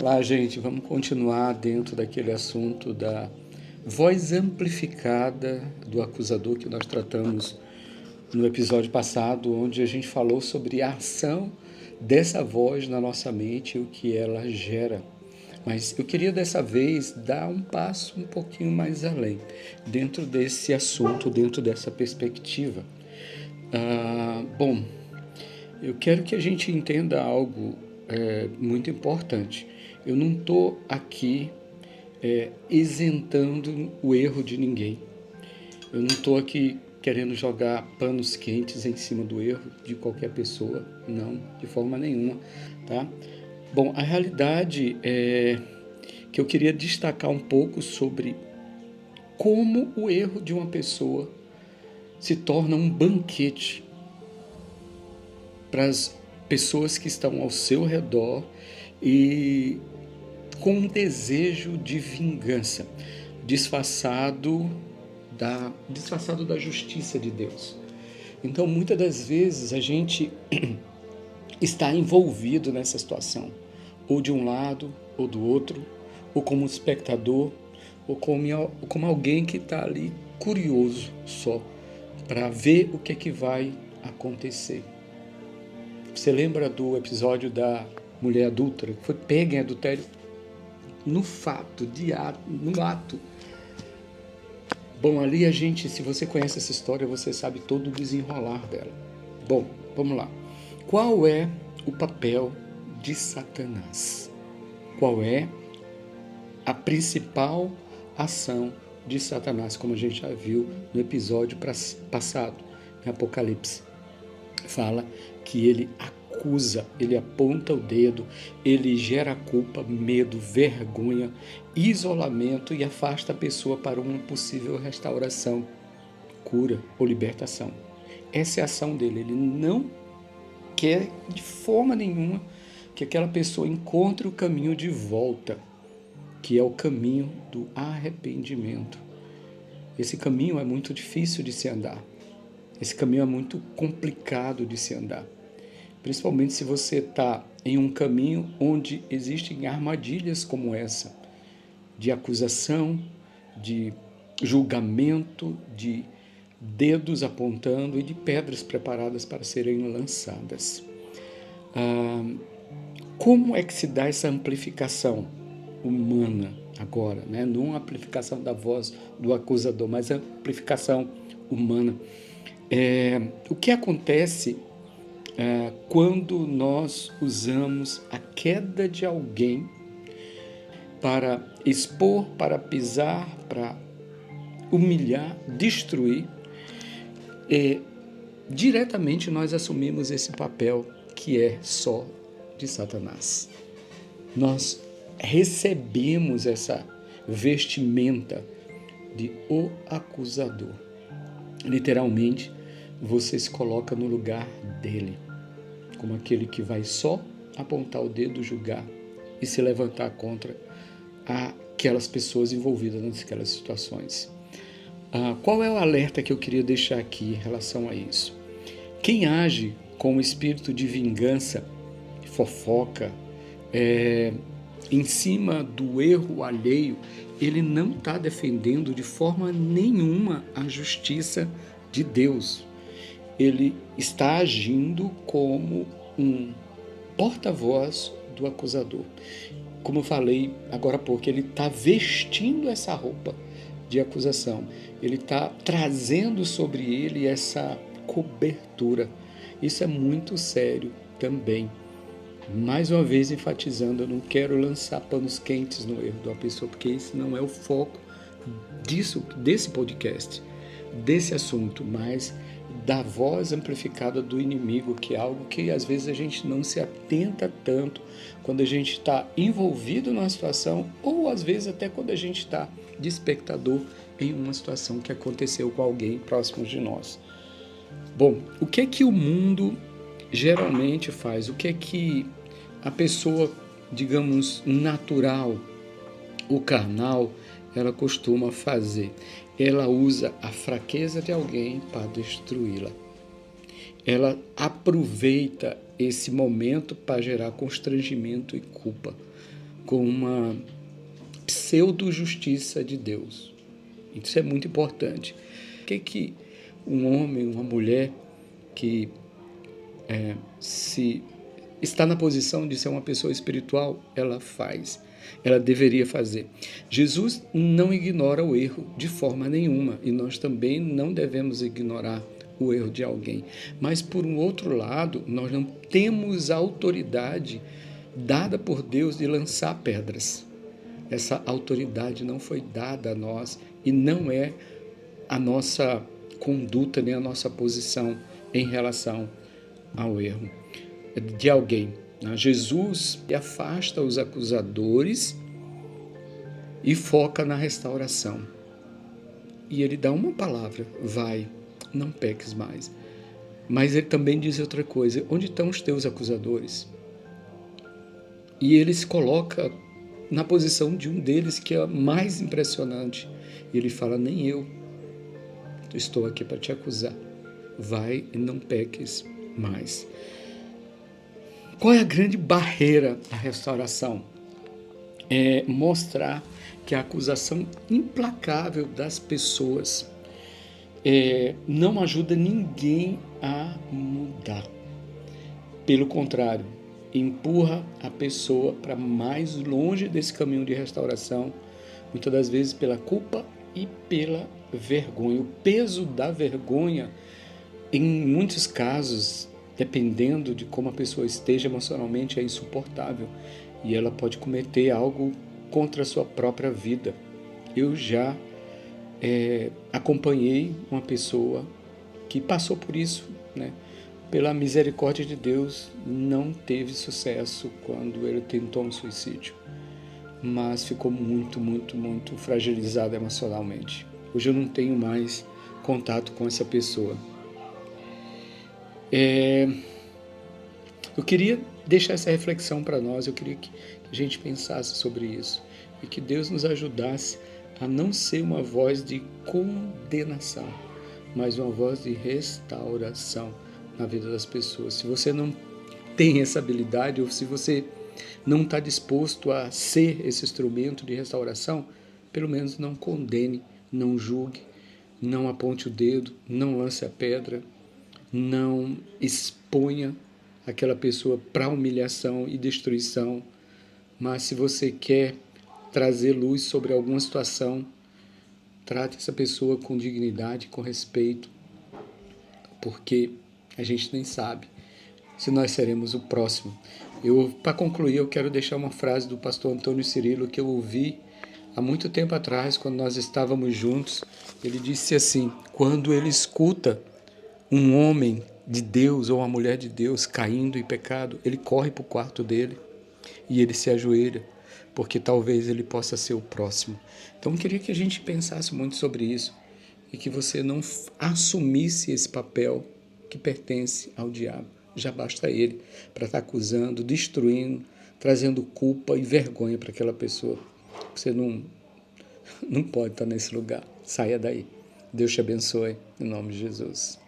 Olá, gente, vamos continuar dentro daquele assunto da voz amplificada do acusador que nós tratamos no episódio passado, onde a gente falou sobre a ação dessa voz na nossa mente e o que ela gera. Mas eu queria dessa vez dar um passo um pouquinho mais além, dentro desse assunto, dentro dessa perspectiva. Bom, eu quero que a gente entenda algo muito importante. Eu não estou aqui isentando o erro de ninguém. Eu não estou aqui querendo jogar panos quentes em cima do erro de qualquer pessoa, não, de forma nenhuma, tá? Bom, a realidade é que eu queria destacar um pouco sobre como o erro de uma pessoa se torna um banquete para as pessoas que estão ao seu redor e com um desejo de vingança, disfarçado da justiça de Deus. Então, muitas das vezes a gente está envolvido nessa situação, ou de um lado ou do outro, ou como espectador, ou como alguém que está ali curioso só para ver o que é que vai acontecer. Você lembra do episódio da mulher adúltera, que foi pega em adultério no ato. Bom, ali a gente, se você conhece essa história, você sabe todo o desenrolar dela. Bom, vamos lá. Qual é o papel de Satanás? Qual é a principal ação de Satanás, como a gente já viu no episódio passado, em Apocalipse? Fala que ele acusa, ele aponta o dedo, ele gera culpa, medo, vergonha, isolamento e afasta a pessoa para uma possível restauração, cura ou libertação. Essa é a ação dele. Ele não quer de forma nenhuma que aquela pessoa encontre o caminho de volta, que é o caminho do arrependimento. Esse caminho é muito difícil de se andar. Esse caminho é muito complicado de se andar, principalmente se você está em um caminho onde existem armadilhas como essa, de acusação, de julgamento, de dedos apontando e de pedras preparadas para serem lançadas. Como é que se dá essa amplificação humana agora, né? Não a amplificação da voz do acusador, mas a amplificação humana. O que acontece quando nós usamos a queda de alguém para expor, para pisar, para humilhar, destruir, diretamente nós assumimos esse papel que é só de Satanás. Nós recebemos essa vestimenta de o acusador. Literalmente, você se coloca no lugar dele, como aquele que vai só apontar o dedo, julgar e se levantar contra aquelas pessoas envolvidas naquelas situações. Qual é o alerta que eu queria deixar aqui em relação a isso? Quem age com o espírito de vingança, fofoca, em cima do erro alheio, ele não está defendendo de forma nenhuma a justiça de Deus. Ele está agindo como um porta-voz do acusador. Como eu falei agora há pouco, ele está vestindo essa roupa de acusação. Ele está trazendo sobre ele essa cobertura. Isso é muito sério também. Mais uma vez enfatizando, eu não quero lançar panos quentes no erro de uma pessoa, porque esse não é o foco desse podcast, desse assunto, mas da voz amplificada do inimigo, que é algo que às vezes a gente não se atenta tanto quando a gente está envolvido numa situação, ou às vezes até quando a gente está de espectador em uma situação que aconteceu com alguém próximo de nós. Bom, o que é que o mundo geralmente faz? O que é que a pessoa, digamos, natural ou carnal, ela costuma fazer? Ela usa a fraqueza de alguém para destruí-la. Ela aproveita esse momento para gerar constrangimento e culpa. com uma pseudo-justiça de Deus. Isso é muito importante. O que um homem, uma mulher que se está na posição de ser uma pessoa espiritual, ela faz, ela deveria fazer. Jesus não ignora o erro de forma nenhuma, e nós também não devemos ignorar o erro de alguém. Mas, por um outro lado, nós não temos a autoridade dada por Deus de lançar pedras. Essa autoridade não foi dada a nós e não é a nossa conduta nem a nossa posição em relação ao erro de alguém. Jesus afasta os acusadores e foca na restauração. E ele dá uma palavra: vai, não peques mais. Mas ele também diz outra coisa: onde estão os teus acusadores? E ele se coloca na posição de um deles, que é mais impressionante. E ele fala: nem eu estou aqui para te acusar. Vai e não peques mais. Qual é a grande barreira à restauração? É mostrar que a acusação implacável das pessoas não ajuda ninguém a mudar. Pelo contrário, empurra a pessoa para mais longe desse caminho de restauração, muitas das vezes pela culpa e pela vergonha. O peso da vergonha, em muitos casos, dependendo de como a pessoa esteja emocionalmente, é insuportável e ela pode cometer algo contra a sua própria vida. Eu já acompanhei uma pessoa que passou por isso, né? Pela misericórdia de Deus, não teve sucesso quando ele tentou um suicídio, mas ficou muito, muito, muito fragilizado emocionalmente. Hoje eu não tenho mais contato com essa pessoa. Eu queria deixar essa reflexão para nós, eu queria que a gente pensasse sobre isso e que Deus nos ajudasse a não ser uma voz de condenação, mas uma voz de restauração na vida das pessoas. Se você não tem essa habilidade, ou se você não está disposto a ser esse instrumento de restauração, pelo menos não condene, não julgue, não aponte o dedo, não lance a pedra, não exponha aquela pessoa para humilhação e destruição. Mas se você quer trazer luz sobre alguma situação, trate essa pessoa com dignidade, com respeito, porque a gente nem sabe se nós seremos o próximo. Para concluir, eu quero deixar uma frase do pastor Antônio Cirilo que eu ouvi há muito tempo atrás, quando nós estávamos juntos. Ele disse assim: quando ele escuta um homem de Deus ou uma mulher de Deus caindo em pecado, ele corre para o quarto dele e ele se ajoelha, porque talvez ele possa ser o próximo. Então eu queria que a gente pensasse muito sobre isso e que você não assumisse esse papel que pertence ao diabo. Já basta ele para estar acusando, destruindo, trazendo culpa e vergonha para aquela pessoa. Você não pode estar nesse lugar. Saia daí. Deus te abençoe, em nome de Jesus.